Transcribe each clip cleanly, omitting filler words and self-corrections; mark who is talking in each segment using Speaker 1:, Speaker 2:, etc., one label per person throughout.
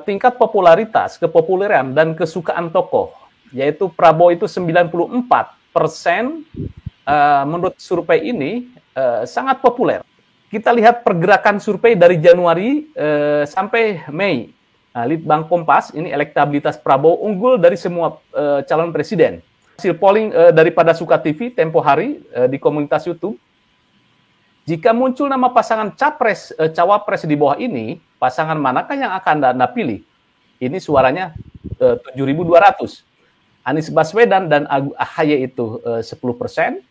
Speaker 1: tingkat popularitas, kepopuleran, dan kesukaan tokoh, yaitu Prabowo itu 94%, menurut survei ini sangat populer. Kita lihat pergerakan survei dari Januari sampai Mei. Nah, Litbang Kompas, ini elektabilitas Prabowo unggul dari semua calon presiden. Hasil polling daripada Suka TV tempo hari di komunitas YouTube, jika muncul nama pasangan capres, cawapres di bawah ini, pasangan manakah yang akan Anda pilih? Ini suaranya 7.200. Anies Baswedan dan AHY itu 10%.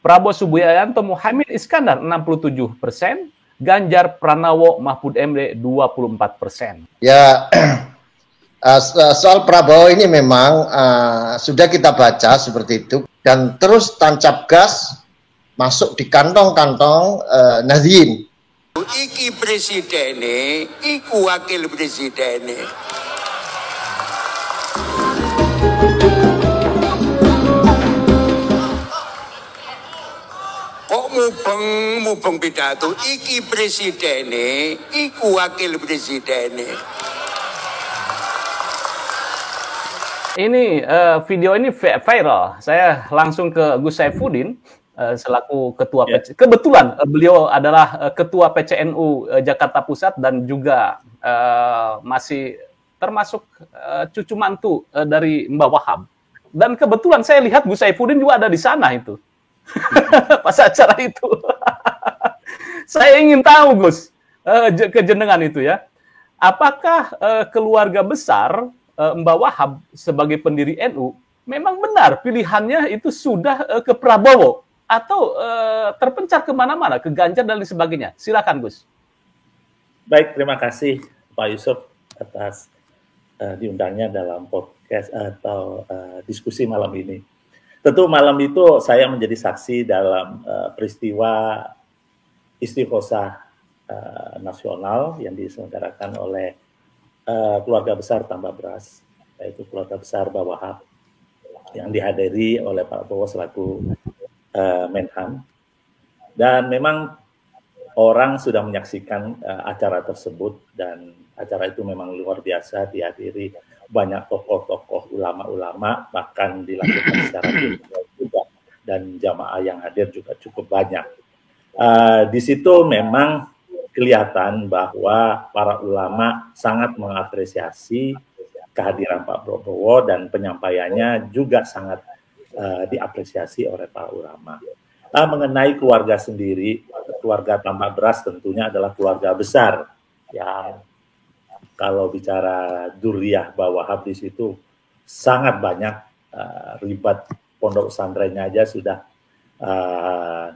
Speaker 1: Prabowo Subianto Muhaimin Iskandar 67%. Ganjar Pranowo Mahfud MD 24%.
Speaker 2: Ya, soal Prabowo ini memang sudah kita baca seperti itu. Dan terus tancap gas masuk di kantong-kantong Nahdien.
Speaker 3: Iki presidene, iku wakil presidene. Kok mubeng pidato, iki presidene, iku wakil presidene.
Speaker 1: Ini video ini viral. Saya langsung ke Gus Saifuddin selaku ketua PC. Kebetulan beliau adalah ketua PCNU Jakarta Pusat dan juga masih termasuk cucu mantu dari Mbak Wahab. Dan kebetulan saya lihat Gus Saifuddin juga ada di sana itu. Pas acara itu. Saya ingin tahu Gus, kejenengan itu ya. Apakah keluarga besar Mbak Wahab sebagai pendiri NU memang benar pilihannya itu sudah ke Prabowo atau terpencar kemana-mana, ke Ganjar dan lain sebagainya? Silakan Gus.
Speaker 4: Baik, terima kasih Pak Yusuf atas diundangnya dalam podcast atau diskusi malam ini. Tentu malam itu saya menjadi saksi dalam peristiwa Istighosah nasional yang diselenggarakan oleh keluarga besar Tambah Beras, yaitu keluarga besar Mbak Wahab, yang dihadiri oleh Pak Prabowo selaku Menhan. Dan memang orang sudah menyaksikan acara tersebut, dan acara itu memang luar biasa, dihadiri banyak tokoh-tokoh ulama-ulama, bahkan dilakukan secara virtual juga, dan jamaah yang hadir juga cukup banyak. Di situ memang kelihatan bahwa para ulama sangat mengapresiasi kehadiran Pak Prabowo, dan penyampaiannya juga sangat diapresiasi oleh para ulama. Mengenai keluarga sendiri, keluarga Tambah Beras tentunya adalah keluarga besar yang kalau bicara Duriyah Mbak Wahab di situ sangat banyak, ribat pondok pesantrennya aja sudah 60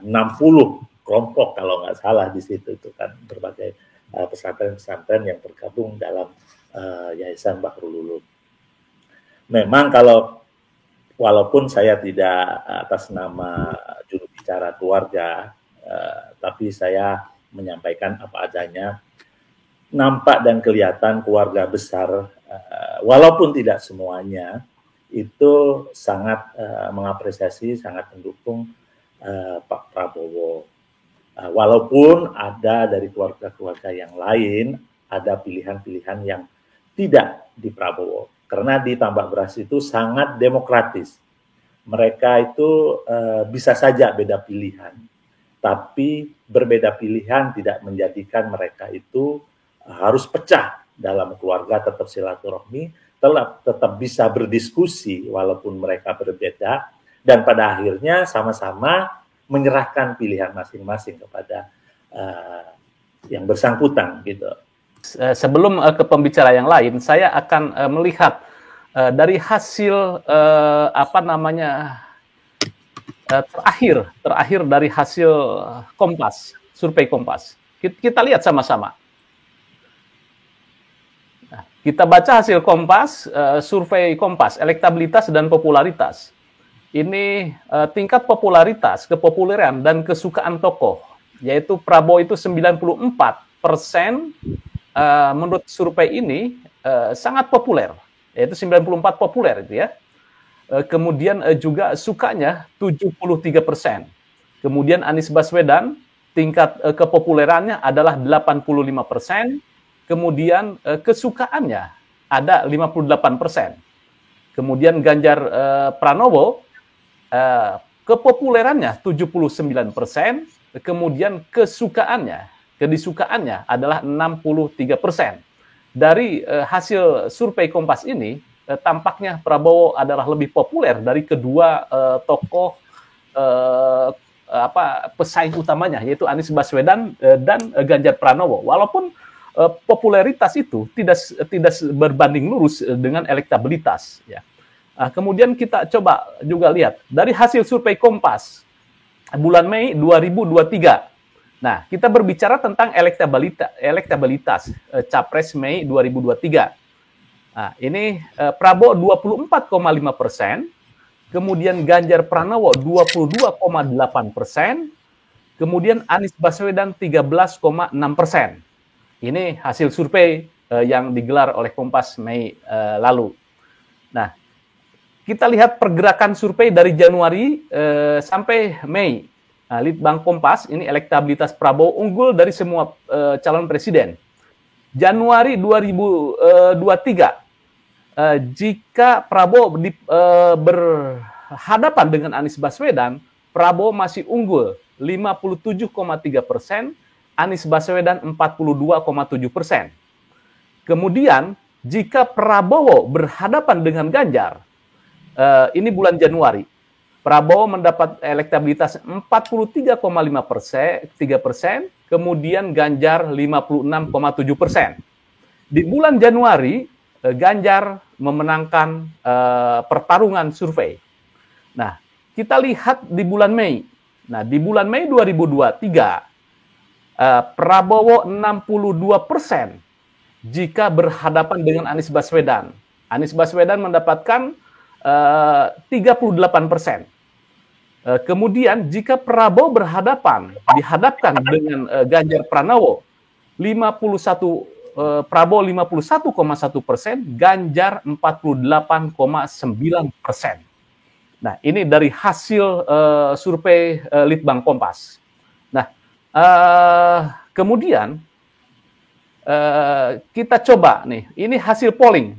Speaker 4: kelompok kalau nggak salah di situ, itu kan berbagai pesantren-pesantren yang tergabung dalam Yayasan Bahrul Ulum. Memang walaupun saya tidak atas nama juru bicara keluarga, tapi saya menyampaikan apa adanya. Nampak dan kelihatan keluarga besar, walaupun tidak semuanya, itu sangat mengapresiasi, sangat mendukung Pak Prabowo. Walaupun ada dari keluarga-keluarga yang lain, ada pilihan-pilihan yang tidak di Prabowo. Karena di Tambah Beras itu sangat demokratis. Mereka itu bisa saja beda pilihan, tapi berbeda pilihan tidak menjadikan mereka itu harus pecah dalam keluarga, tetap silaturahmi, tetap bisa berdiskusi walaupun mereka berbeda, dan pada akhirnya sama-sama menyerahkan pilihan masing-masing kepada yang bersangkutan gitu.
Speaker 1: Sebelum ke pembicara yang lain, saya akan melihat dari hasil terakhir dari hasil Kompas, survei Kompas. Kita lihat sama-sama. Kita baca hasil Kompas, survei Kompas, elektabilitas dan popularitas. Ini tingkat popularitas, kepopuleran, dan kesukaan tokoh, yaitu Prabowo itu 94%, menurut survei ini sangat populer, yaitu 94 populer itu ya. Kemudian juga sukanya 73%. Kemudian Anies Baswedan, tingkat kepopulerannya adalah 85%. Kemudian kesukaannya ada 58%. Kemudian Ganjar Pranowo kepopulerannya 79%, kemudian kedisukaannya adalah 63%. Dari hasil survei Kompas ini tampaknya Prabowo adalah lebih populer dari kedua tokoh pesaing utamanya, yaitu Anies Baswedan dan Ganjar Pranowo. Walaupun popularitas itu tidak berbanding lurus dengan elektabilitas. Ya. Kemudian kita coba juga lihat dari hasil survei Kompas bulan Mei 2023. Nah, kita berbicara tentang elektabilitas Capres Mei 2023. Nah, ini Prabowo 24,5%, kemudian Ganjar Pranowo 22,8%, kemudian Anies Baswedan 13,6%. Ini hasil survei yang digelar oleh Kompas Mei lalu. Nah, kita lihat pergerakan survei dari Januari sampai Mei. Nah, Litbang Kompas, ini elektabilitas Prabowo unggul dari semua calon presiden. Januari 2023, jika Prabowo berhadapan dengan Anies Baswedan, Prabowo masih unggul 57,3%, Anies Baswedan 42,7%. Kemudian, jika Prabowo berhadapan dengan Ganjar, ini bulan Januari, Prabowo mendapat elektabilitas 43,5%, kemudian Ganjar 56,7%. Di bulan Januari, Ganjar memenangkan pertarungan survei. Nah, kita lihat di bulan Mei. Nah, di bulan Mei 2023, Prabowo 62% jika berhadapan dengan Anies Baswedan. Anies Baswedan mendapatkan 38%. Kemudian jika Prabowo dihadapkan dengan Ganjar Pranowo, Prabowo 51,1%, Ganjar 48,9%. Nah, ini dari hasil survei Litbang Kompas. Nah, kemudian kita coba nih, ini hasil polling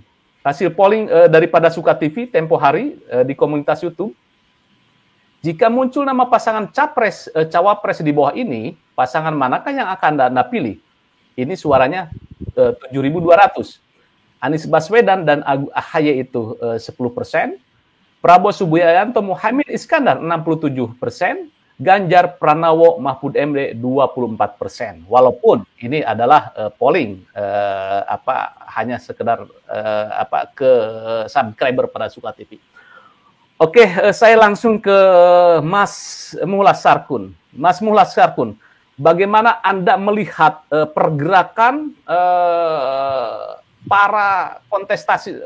Speaker 1: daripada Suka TV tempo hari di komunitas YouTube. Jika muncul nama pasangan cawapres di bawah ini, pasangan manakah yang akan Anda pilih? Ini suaranya 7.200. Anies Baswedan dan AHY itu 10%, Prabowo Subianto Muhaimin Iskandar 67%, Ganjar Pranowo Mahfud MD 24%. Walaupun ini adalah polling hanya sekedar ke subscriber pada Suka TV. Oke, saya langsung ke Mas Muhlas Sarkun. Mas Muhlas Sarkun, bagaimana Anda melihat pergerakan para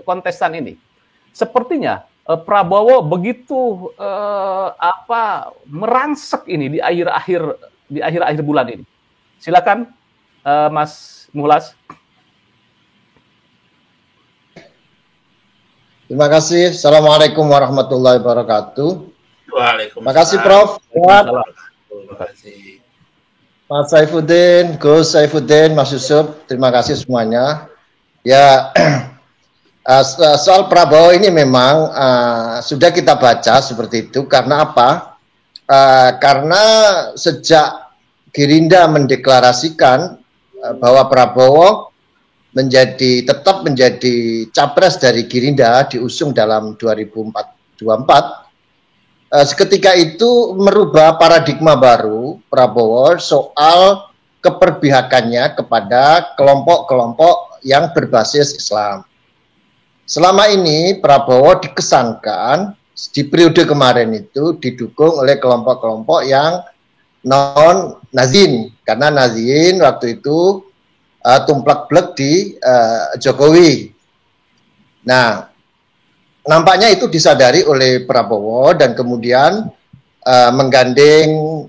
Speaker 1: kontestan ini? Sepertinya Prabowo begitu merangsek ini di akhir bulan ini. Silakan, Mas Muhlas.
Speaker 2: Terima kasih. Assalamualaikum warahmatullahi wabarakatuh.
Speaker 4: Waalaikumsalam.
Speaker 2: Terima kasih, Prof.
Speaker 4: Terima kasih.
Speaker 2: Mas Saifuddin, Gus Saifuddin, Mas Yusuf, terima kasih semuanya. Ya, soal Prabowo ini memang sudah kita baca seperti itu. Karena apa? Karena sejak Gerindra mendeklarasikan bahwa Prabowo tetap menjadi capres dari Gerindra diusung dalam 2024. Seketika itu merubah paradigma baru Prabowo soal keperpihakannya kepada kelompok-kelompok yang berbasis Islam. Selama ini Prabowo dikesankan di periode kemarin itu didukung oleh kelompok-kelompok yang non-Nahdien, karena Nahdien waktu itu tumplek-blek di Jokowi. Nah, nampaknya itu disadari oleh Prabowo dan kemudian menggandeng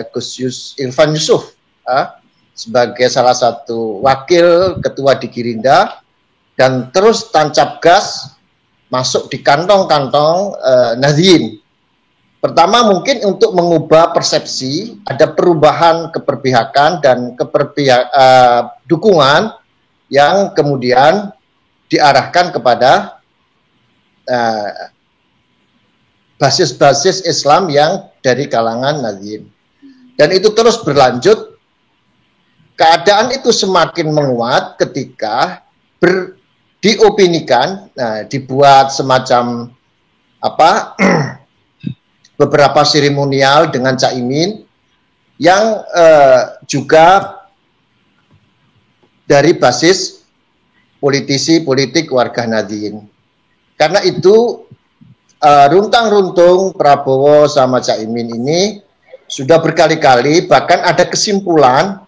Speaker 2: Gus Irfan Yusuf sebagai salah satu wakil ketua di Gerindra dan terus tancap gas masuk di kantong-kantong Nahdien. Pertama mungkin untuk mengubah persepsi, ada perubahan keperpihakan dan dukungan yang kemudian diarahkan kepada basis-basis Islam yang dari kalangan Nahdliyin. Dan itu terus berlanjut. Keadaan itu semakin menguat ketika diopinikan, dibuat semacam beberapa seremonial dengan Caimin yang juga dari basis politisi politik warga Nahdliyin. Karena itu runtang-runtung Prabowo sama Caimin ini sudah berkali-kali, bahkan ada kesimpulan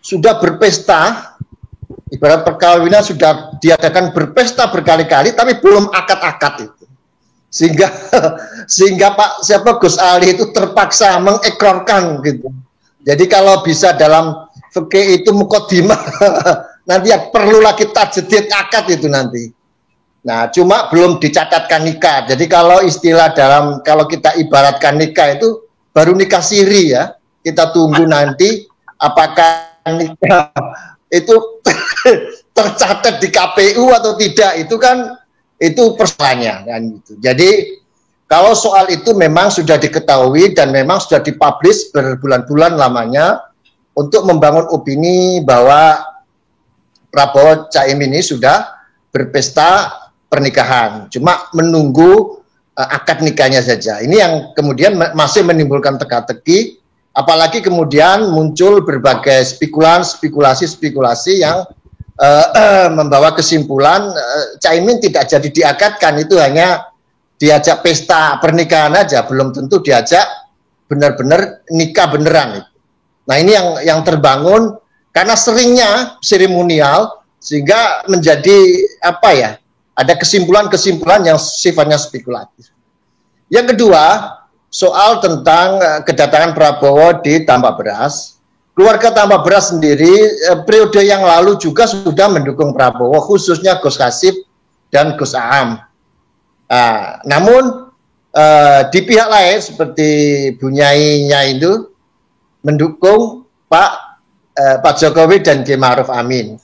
Speaker 2: sudah berpesta, ibarat perkawinan sudah diadakan berpesta berkali-kali, tapi belum akad-akad itu. Sehingga Gus Ali itu terpaksa mengekrorkan gitu. Jadi kalau bisa dalam fikih itu muqaddimah, nanti perlu lagi tajdid akad itu nanti. Nah, cuma belum dicatatkan nikah. Jadi kalau istilah kalau kita ibaratkan nikah itu baru nikah siri ya. Kita tunggu nanti apakah nikah itu tercatat di KPU atau tidak, itu persoalannya kan gitu. Jadi kalau soal itu memang sudah diketahui dan memang sudah dipublish berbulan-bulan lamanya untuk membangun opini bahwa Prabowo Caimin ini sudah berpesta pernikahan, cuma menunggu akad nikahnya saja. Ini yang kemudian masih menimbulkan teka-teki. Apalagi kemudian muncul berbagai spekulasi yang membawa kesimpulan Caimin tidak jadi diakadkan, itu hanya diajak pesta pernikahan aja, belum tentu diajak benar-benar nikah beneran. Nah ini yang terbangun karena seringnya seremonial sehingga menjadi ada kesimpulan-kesimpulan yang sifatnya spekulatif. Yang kedua, soal tentang kedatangan Prabowo di Tambak Beras. Keluarga Tambak Beras sendiri periode yang lalu juga sudah mendukung Prabowo, khususnya Gus Hasim dan Gus Aam. Namun di pihak lain seperti Bunyainya itu mendukung Pak Jokowi dan Kiai Ma'ruf Amin.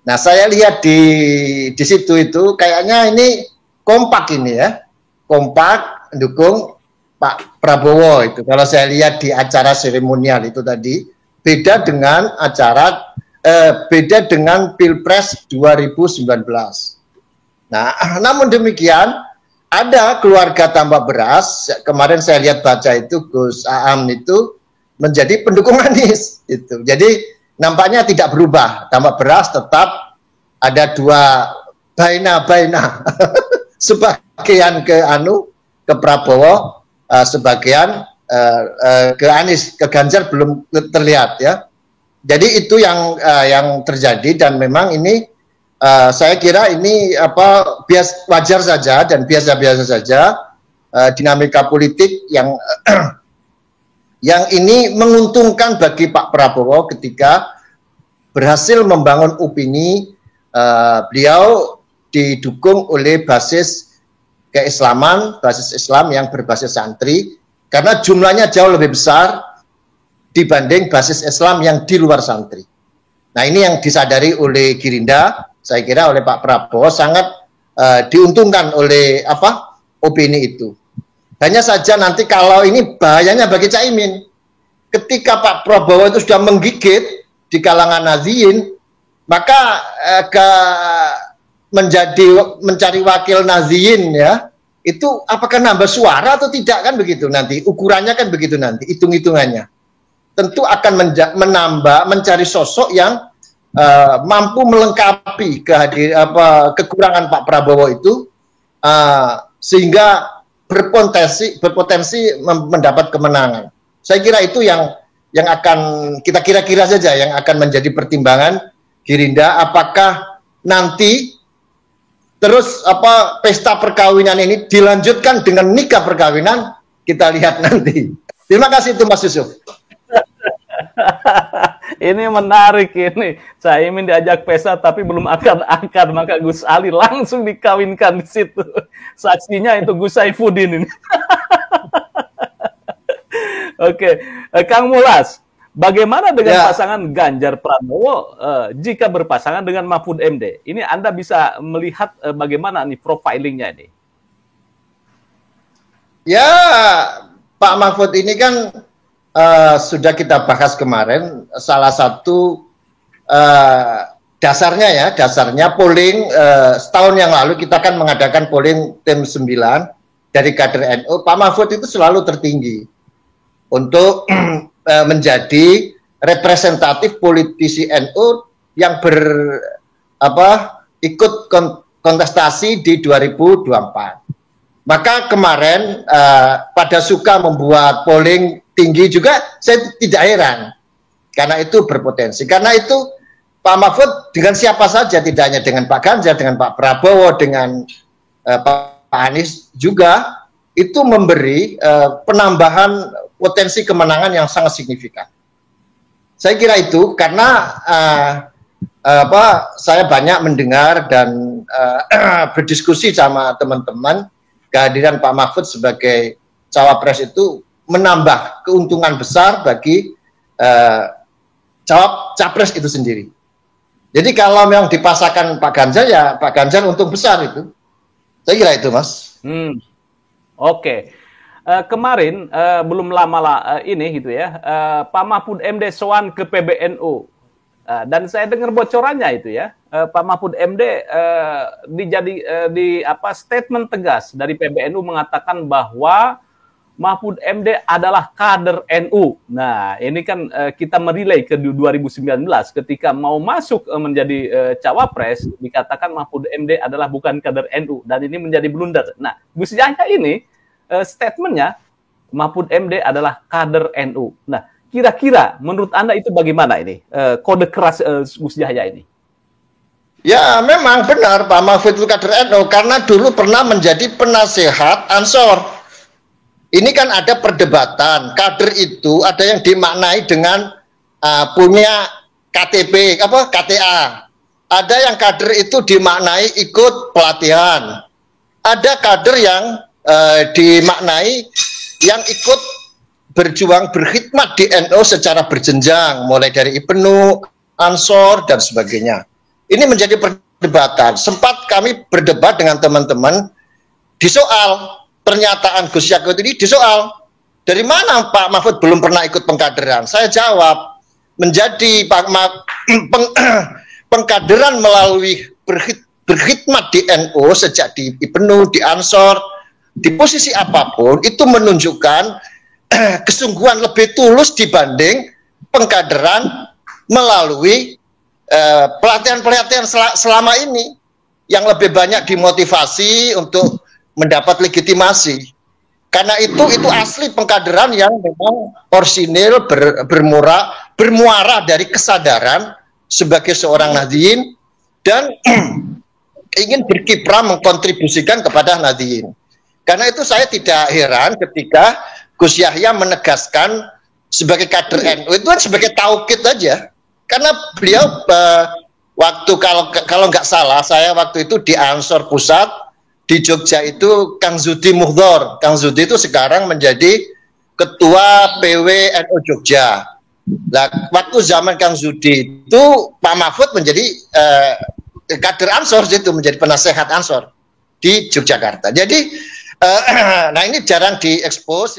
Speaker 2: Nah, saya lihat di situ itu kayaknya ini kompak ini ya, kompak mendukung Pak Prabowo itu. Kalau saya lihat di acara seremonial itu tadi, beda dengan beda dengan Pilpres 2019. Nah, namun demikian ada keluarga Tambak Beras, kemarin saya lihat baca itu Gus Aam itu menjadi pendukung Anies itu. Jadi nampaknya tidak berubah. Tambak Beras tetap ada dua baina sebagian ke Prabowo, sebagian ke Anies, ke Ganjar belum terlihat ya. Jadi itu yang terjadi dan memang ini saya kira ini wajar saja dan biasa-biasa saja dinamika politik yang yang ini menguntungkan bagi Pak Prabowo ketika berhasil membangun opini beliau didukung oleh basis keislaman, basis Islam yang berbasis santri, karena jumlahnya jauh lebih besar dibanding basis Islam yang di luar santri. Nah ini yang disadari oleh Girinda, saya kira oleh Pak Prabowo sangat diuntungkan oleh opini itu. Hanya saja nanti kalau ini bahayanya bagi Caimin, ketika Pak Prabowo itu sudah menggigit di kalangan Nahdliyin, maka mencari wakil Nahdliyin ya, itu apakah nambah suara atau tidak kan begitu nanti, ukurannya kan begitu nanti, hitung-hitungannya. Tentu akan mencari sosok yang mampu melengkapi kekurangan Pak Prabowo itu, sehingga berpotensi mendapat kemenangan. Saya kira itu yang akan kita kira-kira saja yang akan menjadi pertimbangan Girinda, apakah nanti terus pesta perkawinan ini dilanjutkan dengan nikah perkawinan, kita lihat nanti. Terima kasih itu Mas Yusuf.
Speaker 1: Ini menarik ini. Caimin diajak pesta tapi belum akad-akad, maka Gus Ali langsung dikawinkan di situ. Saksinya itu Gus Saifuddin ini. Oke, Kang Mulas, Bagaimana dengan pasangan Ganjar Pranowo jika berpasangan dengan Mahfud MD? Ini Anda bisa melihat bagaimana nih profilingnya ini?
Speaker 2: Ya, Pak Mahfud ini kan sudah kita bahas kemarin, salah satu dasarnya polling setahun yang lalu kita kan mengadakan polling tim 9 dari kader NU. Pak Mahfud itu selalu tertinggi untuk menjadi representatif politisi NU yang ikut kontestasi di 2024. Maka kemarin pada suka membuat polling tinggi juga, saya tidak heran karena itu berpotensi. Karena itu Pak Mahfud dengan siapa saja, tidak hanya dengan Pak Ganjar, dengan Pak Prabowo, dengan Pak Anies juga, itu memberi penambahan potensi kemenangan yang sangat signifikan. Saya kira itu karena saya banyak mendengar dan berdiskusi sama teman-teman, kehadiran Pak Mahfud sebagai cawapres itu menambah keuntungan besar bagi capres itu sendiri. Jadi kalau memang dipasangkan Pak Ganjar, ya Pak Ganjar untung besar itu. Saya kira itu, Mas.
Speaker 1: Oke. Kemarin belum lama ini gitu ya, Pak Mahfud MD soan ke PBNU dan saya dengar bocorannya itu ya, Pak Mahfud MD statement tegas dari PBNU mengatakan bahwa Mahfud MD adalah kader NU. Nah, ini kan kita merelay ke 2019 ketika mau masuk menjadi cawapres, dikatakan Mahfud MD adalah bukan kader NU dan ini menjadi blunder. Nah, Gus Yahya ini statementnya Mahfud MD adalah kader NU. Nah, kira-kira menurut Anda itu bagaimana ini kode keras Gus Yahya ini?
Speaker 2: Ya, memang benar Pak Mahfud itu kader NU karena dulu pernah menjadi penasehat Ansor. Ini kan ada perdebatan, kader itu ada yang dimaknai dengan punya KTP, KTA. Ada yang kader itu dimaknai ikut pelatihan. Ada kader yang dimaknai yang ikut berjuang berkhidmat di NU secara berjenjang, mulai dari IPNU, Ansor, dan sebagainya. Ini menjadi perdebatan. Sempat kami berdebat dengan teman-teman di soal pernyataan Gus Yakut ini, disoal dari mana Pak Mahfud belum pernah ikut pengkaderan. Saya jawab, menjadi pengkaderan melalui berkhidmat di NU sejak di IPNU, di Ansor, di posisi apapun, itu menunjukkan kesungguhan lebih tulus dibanding pengkaderan melalui pelatihan-pelatihan selama ini yang lebih banyak dimotivasi untuk mendapat legitimasi. Karena itu asli pengkaderan yang memang orsinil bermuara dari kesadaran sebagai seorang Nahdliyin dan ingin berkiprah mengkontribusikan kepada Nahdliyin. Karena itu saya tidak heran ketika Gus Yahya menegaskan sebagai kader NU itu kan sebagai taukid aja. Karena beliau waktu kalau nggak salah saya waktu itu di Ansor Pusat di Jogja itu Kang Zudi Muhdor. Kang Zudi itu sekarang menjadi ketua PW NU Jogja. Nah, waktu zaman Kang Zudi itu Pak Mahfud menjadi kader Ansor, itu menjadi penasehat Ansor di Yogyakarta. Jadi, nah ini jarang diekspos.